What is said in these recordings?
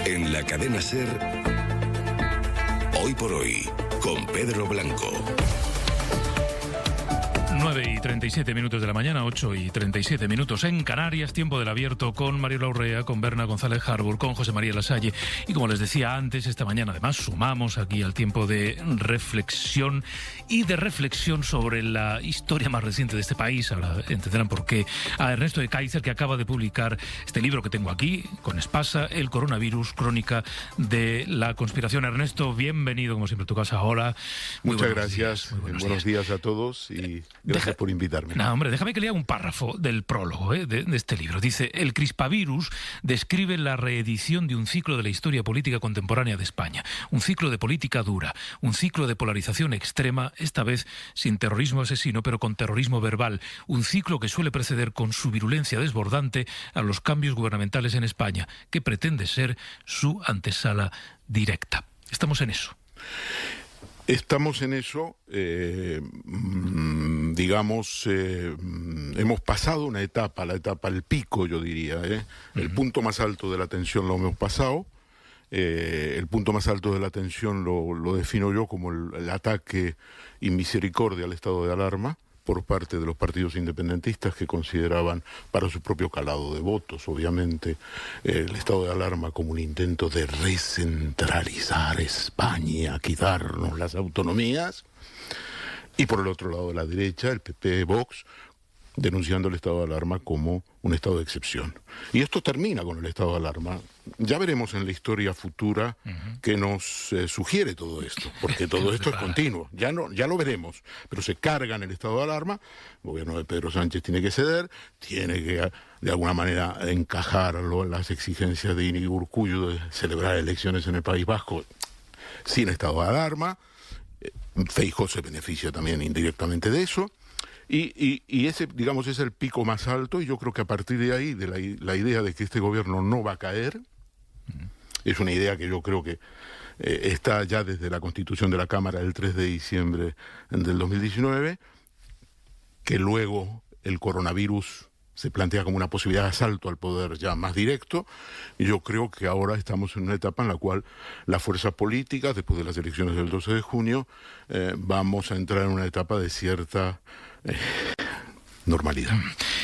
En la cadena SER, Hoy por Hoy, con Pedro Blanco. 9:37 de la mañana, 8:37 en Canarias, tiempo del abierto con Mario Urrea, con Berna González Harbour, con José María Lasalle. Y como les decía antes, esta mañana además sumamos aquí al tiempo de reflexión sobre la historia más reciente de este país. Ahora entenderán por qué. A Ernesto de Kaiser, que acaba de publicar este libro que tengo aquí, con Espasa, El coronavirus, crónica de la conspiración. Ernesto, bienvenido, como siempre, a tu casa. Hola. Muchas gracias. Buenos días a todos y gracias por invitarme. No, hombre, déjame que lea un párrafo del prólogo de este libro. Dice: el crispavirus describe la reedición de un ciclo de la historia política contemporánea de España. Un ciclo de política dura, un ciclo de polarización extrema, esta vez sin terrorismo asesino, pero con terrorismo verbal. Un ciclo que suele preceder con su virulencia desbordante a los cambios gubernamentales en España, que pretende ser su antesala directa. Estamos en eso. Estamos en eso, hemos pasado una etapa, el pico, yo diría, el punto más alto de la tensión lo hemos pasado. El punto más alto de la tensión lo defino yo como el ataque inmisericordia al estado de alarma por parte de los partidos independentistas, que consideraban, para su propio calado de votos, obviamente, el estado de alarma como un intento de recentralizar España, quitarnos las autonomías. Y por el otro lado de la derecha, el PP, Vox, denunciando el estado de alarma como un estado de excepción. Y esto termina con el estado de alarma. Ya veremos en la historia futura que nos sugiere todo esto, porque todo esto es continuo. Ya lo veremos, pero se carga en el estado de alarma. El gobierno de Pedro Sánchez tiene que ceder, tiene que de alguna manera encajarlo en las exigencias de Íñigo Urkullu de celebrar elecciones en el País Vasco sin estado de alarma. Feijóo se beneficia también indirectamente de eso. Y ese, digamos, es el pico más alto, y yo creo que a partir de ahí, de la idea de que este gobierno no va a caer, es una idea que yo creo que está ya desde la Constitución de la Cámara del 3 de diciembre del 2019, que luego el coronavirus se plantea como una posibilidad de asalto al poder ya más directo, y yo creo que ahora estamos en una etapa en la cual las fuerzas políticas, después de las elecciones del 12 de junio, vamos a entrar en una etapa de cierta normalidad.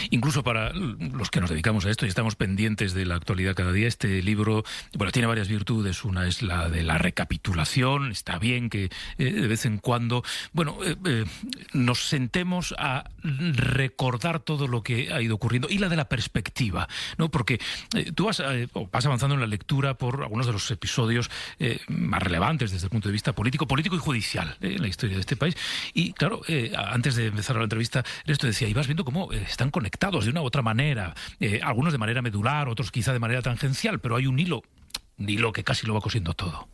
Incluso para los que nos dedicamos a esto y estamos pendientes de la actualidad cada día, este libro, bueno, tiene varias virtudes. Una es la de la recapitulación. Está bien que de vez en cuando, nos sentemos a recordar todo lo que ha ido ocurriendo, y la de la perspectiva, ¿no? Porque tú vas avanzando en la lectura por algunos de los episodios más relevantes desde el punto de vista político y judicial en la historia de este país. Y claro, antes de empezar la entrevista, esto decía, y vas viendo cómo están conectados de una u otra manera, algunos de manera medular, otros quizá de manera tangencial, pero hay un hilo que casi lo va cosiendo todo.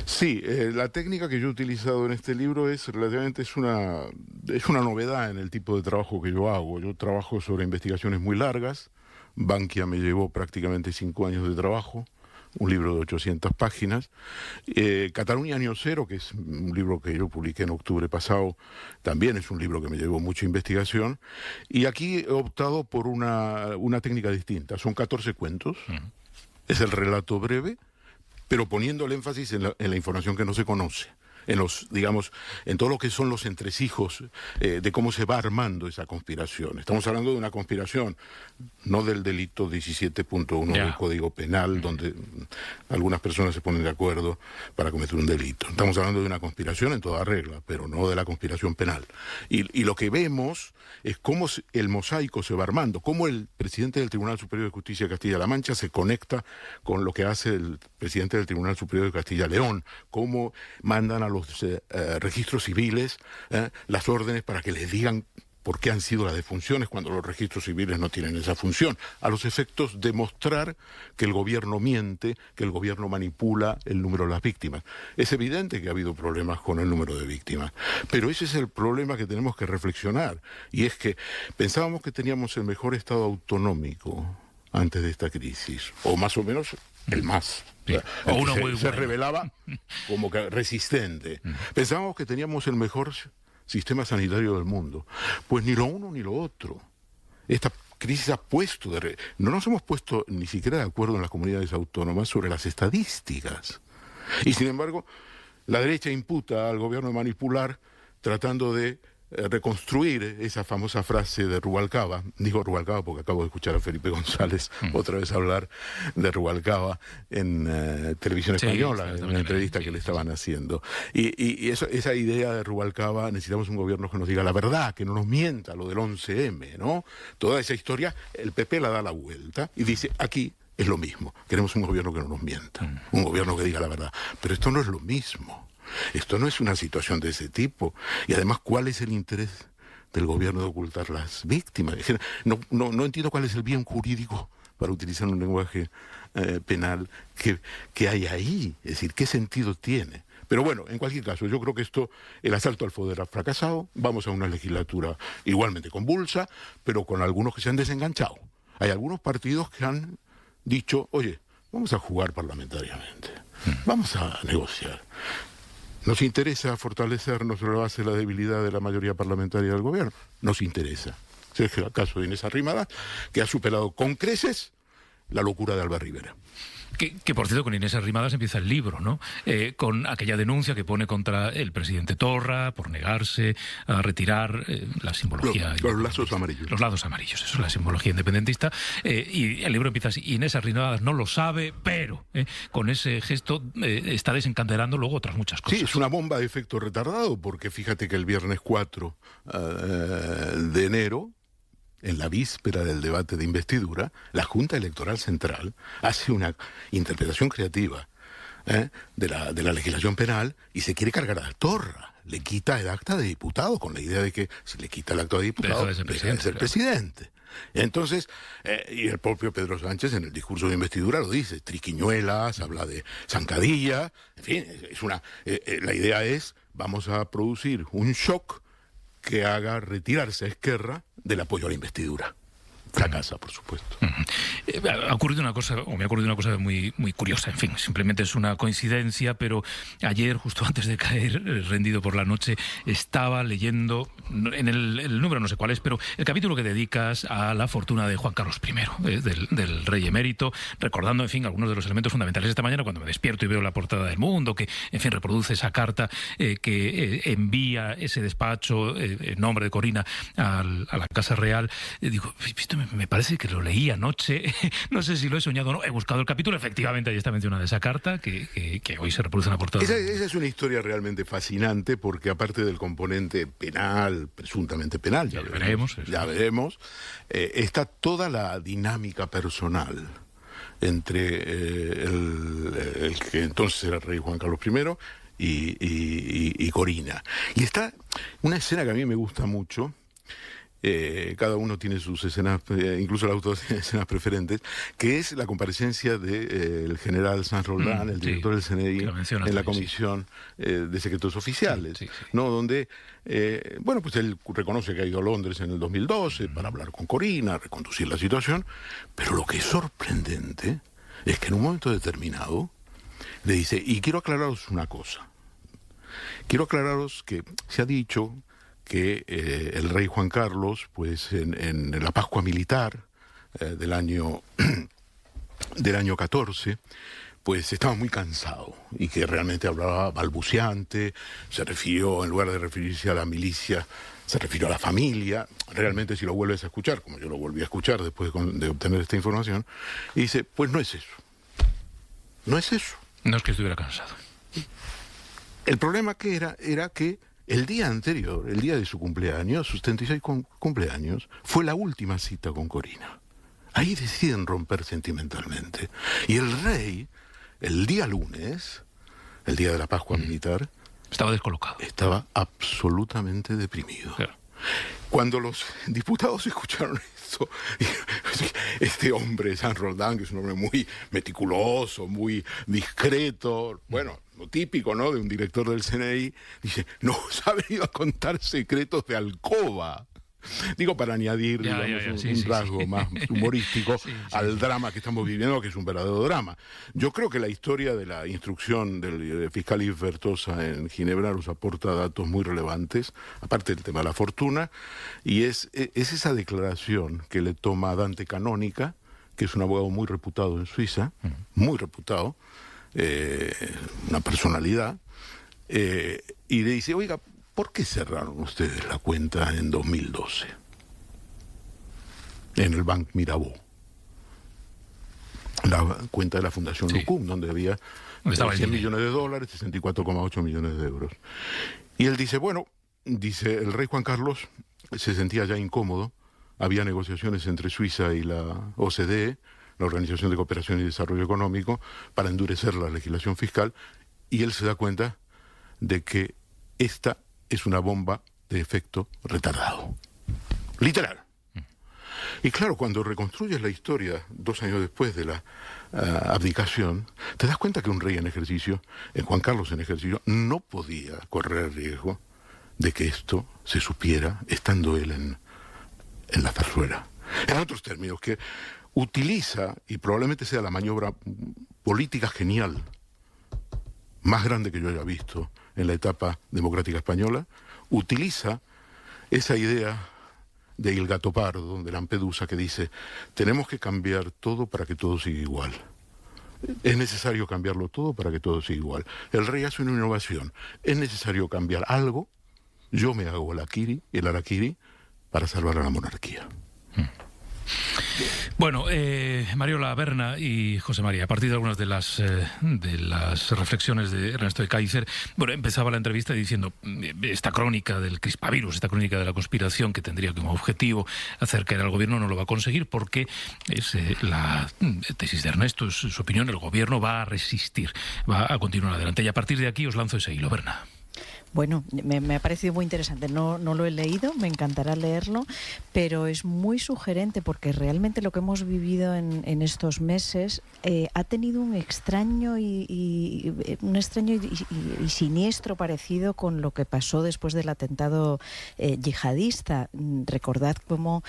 Sí, la técnica que yo he utilizado en este libro es una novedad en el tipo de trabajo que yo hago. Yo trabajo sobre investigaciones muy largas. Bankia me llevó prácticamente 5 años de trabajo. Un libro de 800 páginas. Cataluña Año Cero, que es un libro que yo publiqué en octubre pasado, también es un libro que me llevó mucha investigación. Y aquí he optado por una técnica distinta. Son 14 cuentos. Es el relato breve, pero poniendo el énfasis en la información que no se conoce. En todo lo que son los entresijos de cómo se va armando esa conspiración. Estamos hablando de una conspiración, no del delito 17.1 del Código Penal, donde algunas personas se ponen de acuerdo para cometer un delito. Estamos hablando de una conspiración en toda regla, pero no de la conspiración penal. Y lo que vemos es cómo el mosaico se va armando, cómo el presidente del Tribunal Superior de Justicia de Castilla-La Mancha se conecta con lo que hace el presidente del Tribunal Superior de Castilla-León, cómo mandan a los registros civiles las órdenes para que les digan por qué han sido las defunciones cuando los registros civiles no tienen esa función, a los efectos de mostrar que el gobierno miente, que el gobierno manipula el número de las víctimas. Es evidente que ha habido problemas con el número de víctimas, pero ese es el problema que tenemos que reflexionar, y es que pensábamos que teníamos el mejor estado autonómico antes de esta crisis, o más o menos el más. Sí. O uno muy se revelaba como que resistente. Pensábamos que teníamos el mejor sistema sanitario del mundo. Pues ni lo uno ni lo otro. Esta crisis ha puesto, no nos hemos puesto ni siquiera de acuerdo en las comunidades autónomas sobre las estadísticas. Y sin embargo, la derecha imputa al gobierno de manipular tratando de reconstruir esa famosa frase de Rubalcaba. Digo Rubalcaba porque acabo de escuchar a Felipe González otra vez hablar de Rubalcaba en televisión española, en una entrevista que le estaban haciendo. Y esa idea de Rubalcaba, necesitamos un gobierno que nos diga la verdad, que no nos mienta, lo del 11M, ¿no? Toda esa historia, el PP la da la vuelta y dice, aquí es lo mismo, queremos un gobierno que no nos mienta, un gobierno que diga la verdad. Pero esto no es lo mismo. Esto no es una situación de ese tipo. Y además, ¿cuál es el interés del gobierno de ocultar las víctimas? No entiendo cuál es el bien jurídico, para utilizar un lenguaje penal, que hay ahí. Es decir, ¿qué sentido tiene? Pero bueno, en cualquier caso, yo creo que el asalto al poder ha fracasado. Vamos a una legislatura igualmente convulsa, pero con algunos que se han desenganchado. Hay algunos partidos que han dicho, oye, vamos a jugar parlamentariamente, vamos a negociar. Nos interesa fortalecernos sobre la base de la debilidad de la mayoría parlamentaria del gobierno. Nos interesa. Es el caso de Inés Arrimadas, que ha superado con creces la locura de Alba Rivera. Que por cierto, con Inés Arrimadas empieza el libro, ¿no? Con aquella denuncia que pone contra el presidente Torra por negarse a retirar la simbología... Los lazos amarillos. Los lazos amarillos, eso es la simbología independentista. Y el libro empieza así, Inés Arrimadas no lo sabe, pero con ese gesto está desencadenando luego otras muchas cosas. Sí, es una bomba de efecto retardado, porque fíjate que el viernes 4 de enero... en la víspera del debate de investidura, la Junta Electoral Central hace una interpretación creativa de la legislación penal y se quiere cargar a Torra. Le quita el acta de diputado, con la idea de que si le quita el acta de diputado, deja de ser presidente. Entonces, y el propio Pedro Sánchez en el discurso de investidura lo dice, triquiñuelas, habla de zancadilla, en fin, la idea es, vamos a producir un shock que haga retirarse a Esquerra del apoyo a la investidura. Fracasa, por supuesto. Ha ocurrido una cosa, o me ha ocurrido una cosa muy, muy curiosa, en fin, simplemente es una coincidencia, pero ayer, justo antes de caer rendido por la noche, estaba leyendo, en el número no sé cuál es, pero el capítulo que dedicas a la fortuna de Juan Carlos I, del rey emérito, recordando, en fin, algunos de los elementos fundamentales. Esta mañana, cuando me despierto y veo la portada del Mundo, que, en fin, reproduce esa carta que envía ese despacho en nombre de Corina a la Casa Real, digo, me parece que lo leí anoche, no sé si lo he soñado o no, he buscado el capítulo, efectivamente ahí está mencionada esa carta que hoy se reproduce en la portada. Esa es una historia realmente fascinante, porque aparte del componente penal, presuntamente penal, ya veremos, está toda la dinámica personal entre el que entonces era el rey Juan Carlos I y Corina. Y está una escena que a mí me gusta mucho. Cada uno tiene sus escenas, incluso el autor tiene escenas preferentes, que es la comparecencia del general Sanz Roldán, el director del CNI, en la Comisión de Secretos Oficiales, ¿no? Donde, pues él reconoce que ha ido a Londres en el 2012 para hablar con Corina, reconducir la situación, pero lo que es sorprendente es que en un momento determinado le dice, y quiero aclararos una cosa, quiero aclararos que se ha dicho que el rey Juan Carlos, pues en la Pascua Militar del año 14, pues estaba muy cansado y que realmente hablaba balbuceante, se refirió, en lugar de referirse a la milicia, se refirió a la familia. Realmente, si lo vuelves a escuchar, como yo lo volví a escuchar después de obtener esta información, y dice, pues no es eso. No es eso. No es que estuviera cansado. El problema que era que el día anterior, el día de su cumpleaños, sus 36 cumpleaños, fue la última cita con Corina. Ahí deciden romper sentimentalmente. Y el rey, el día lunes, el día de la Pascua Militar, estaba descolocado. Estaba absolutamente deprimido. Claro. Cuando los diputados escucharon esto, este hombre, Sanz Roldán, que es un hombre muy meticuloso, muy discreto, bueno, lo típico, ¿no?, de un director del CNI, dice, nos ha venido a contar secretos de alcoba. Digo, para añadir un rasgo más humorístico al drama que estamos viviendo, que es un verdadero drama. Yo creo que la historia de la instrucción del fiscal Yves Bertosa en Ginebra nos aporta datos muy relevantes, aparte del tema de la fortuna, y es esa declaración que le toma a Dante Canónica, que es un abogado muy reputado en Suiza, muy reputado, una personalidad, y le dice, oiga, ¿por qué cerraron ustedes la cuenta en 2012? En el Bank Mirabeau. La cuenta de la Fundación Lucum, donde había 100 millones de dólares, 64,8 millones de euros. Y él dice, bueno, dice, el rey Juan Carlos se sentía ya incómodo, había negociaciones entre Suiza y la OCDE, la Organización de Cooperación y Desarrollo Económico, para endurecer la legislación fiscal, y él se da cuenta de que esta es una bomba de efecto retardado. Literal. Y claro, cuando reconstruyes la historia 2 años después de la abdicación, te das cuenta que un rey en ejercicio, Juan Carlos en ejercicio, no podía correr el riesgo de que esto se supiera estando él en la zarzuela. En otros términos, que utiliza, y probablemente sea la maniobra política genial más grande que yo haya visto en la etapa democrática española, utiliza esa idea de Il Gattopardo, de Lampedusa, que dice, tenemos que cambiar todo para que todo siga igual. Es necesario cambiarlo todo para que todo siga igual. El rey hace una innovación. Es necesario cambiar algo. Yo me hago el harakiri, para salvar a la monarquía. Bueno, Mariola, Berna y José María, a partir de algunas de las reflexiones de Ernesto de Kaiser, bueno, empezaba la entrevista diciendo esta crónica del crispavirus, esta crónica de la conspiración que tendría como objetivo hacer caer al gobierno, no lo va a conseguir porque es la tesis de Ernesto, es su opinión, el gobierno va a resistir, va a continuar adelante. Y a partir de aquí os lanzo ese hilo, Berna. Bueno, me ha parecido muy interesante. No lo he leído, me encantará leerlo, pero es muy sugerente porque realmente lo que hemos vivido en estos meses ha tenido un extraño y siniestro parecido con lo que pasó después del atentado yihadista. Recordad cómo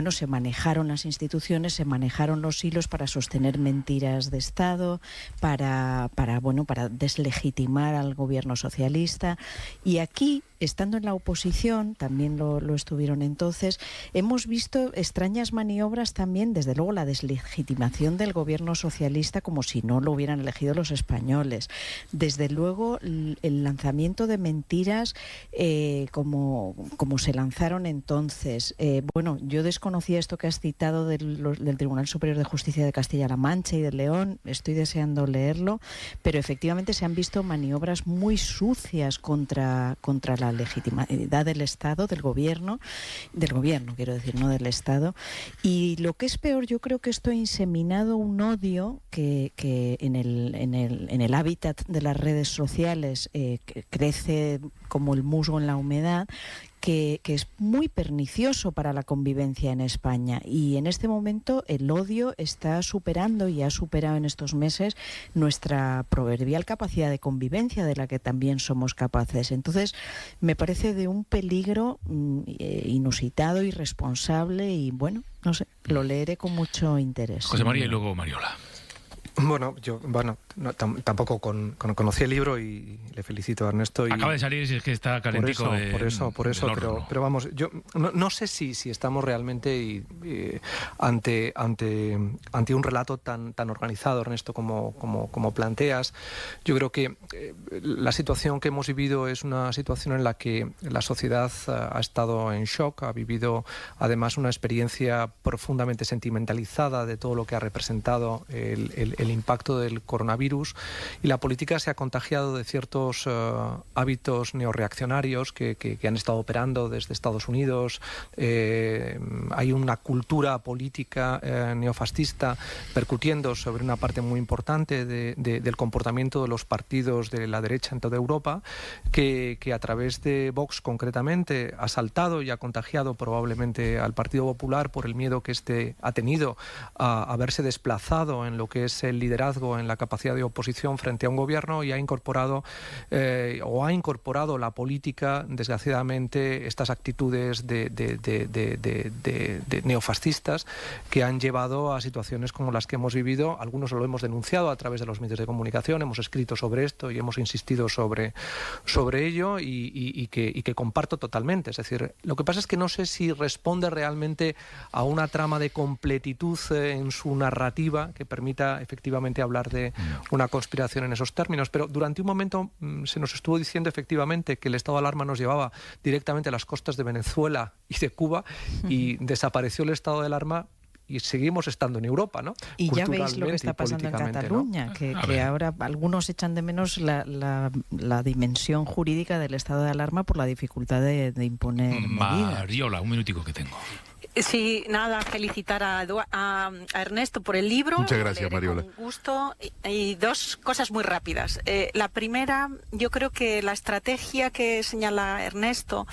se manejaron las instituciones, se manejaron los hilos para sostener mentiras de Estado, para deslegitimar al gobierno socialista. Y aquí, estando en la oposición, también lo estuvieron entonces, hemos visto extrañas maniobras también, desde luego la deslegitimación del gobierno socialista como si no lo hubieran elegido los españoles. Desde luego el lanzamiento de mentiras como se lanzaron entonces. Yo desconocía esto que has citado del Tribunal Superior de Justicia de Castilla-La Mancha y de León, estoy deseando leerlo, pero efectivamente se han visto maniobras muy sucias contra la legitimidad del Estado, del gobierno quiero decir, no del Estado. Y lo que es peor, yo creo que esto ha inseminado un odio que en el hábitat de las redes sociales crece como el musgo en la humedad, que es muy pernicioso para la convivencia en España. Y en este momento el odio está superando y ha superado en estos meses nuestra proverbial capacidad de convivencia, de la que también somos capaces. Entonces, me parece de un peligro inusitado, irresponsable y, lo leeré con mucho interés. José María y luego Mariola. Tampoco conocí el libro y le felicito a Ernesto. Acaba de salir, si es que está calentico. Por eso, pero vamos, yo no sé si estamos realmente ante un relato tan organizado, Ernesto, como planteas. Yo creo que la situación que hemos vivido es una situación en la que la sociedad ha estado en shock, ha vivido además una experiencia profundamente sentimentalizada de todo lo que ha representado el impacto del coronavirus, y la política se ha contagiado de ciertos hábitos neorreaccionarios que han estado operando desde Estados Unidos. Hay una cultura política neofascista percutiendo sobre una parte muy importante del comportamiento de los partidos de la derecha en toda Europa, que a través de Vox concretamente ha saltado y ha contagiado probablemente al Partido Popular por el miedo que éste ha tenido a verse desplazado en lo que es el liderazgo en la capacidad de oposición frente a un gobierno y ha incorporado la política, desgraciadamente, estas actitudes de neofascistas que han llevado a situaciones como las que hemos vivido. Algunos lo hemos denunciado a través de los medios de comunicación, hemos escrito sobre esto y hemos insistido sobre ello y que comparto totalmente. Es decir, lo que pasa es que no sé si responde realmente a una trama de completitud en su narrativa que permita efectivamente hablar de una conspiración en esos términos, pero durante un momento se nos estuvo diciendo efectivamente que el estado de alarma nos llevaba directamente a las costas de Venezuela y de Cuba y desapareció el estado de alarma y seguimos estando en Europa, ¿no? Y ya veis lo que está pasando en Cataluña, ¿no? que ahora algunos echan de menos la dimensión jurídica del estado de alarma por la dificultad de imponer medidas. Mariola, un minutico que tengo. Sí, nada, felicitar a Ernesto por el libro. Muchas gracias, Mariola. Con gusto. Y dos cosas muy rápidas. La primera, yo creo que la estrategia que señala Ernesto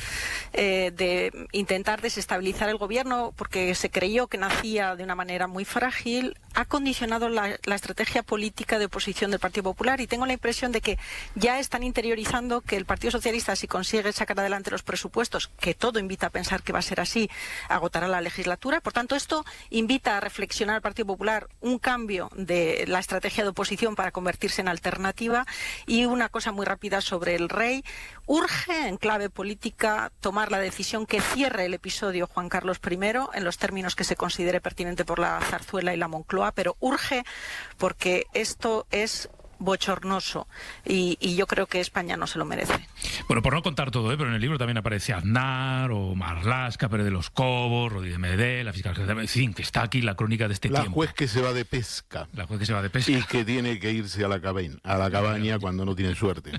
de intentar desestabilizar el gobierno, porque se creyó que nacía de una manera muy frágil, ha condicionado la estrategia política de oposición del Partido Popular, y tengo la impresión de que ya están interiorizando que el Partido Socialista, si consigue sacar adelante los presupuestos, que todo invita a pensar que va a ser así, agotará la legislatura. Por tanto, esto invita a reflexionar al Partido Popular un cambio de la estrategia de oposición para convertirse en alternativa. Y una cosa muy rápida sobre el rey: urge, en clave política, tomar la decisión que cierre el episodio Juan Carlos I en los términos que se considere pertinente por la Zarzuela y la Moncloa, pero urge porque esto es bochornoso y yo creo que España no se lo merece. Bueno, por no contar todo, pero en el libro también aparece Aznar o Marlaska, Pérez de los Cobos, Rodríguez Medel, la fiscal general, en fin, que está aquí la crónica de este tiempo. La juez que se va de pesca. La juez que se va de pesca. Y que tiene que irse a la cabaña cuando no tiene suerte.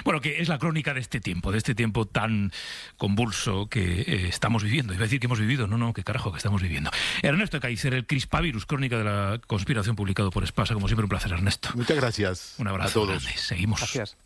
Bueno, que es la crónica de este tiempo tan convulso que estamos viviendo. Iba a decir que hemos vivido, no, qué carajo que estamos viviendo. Ernesto Ecaizer, el Crispavirus, crónica de la conspiración, publicado por Espasa. Como siempre, un placer, Ernesto. Muchas gracias. Un abrazo a todos. Grande. Seguimos. Gracias.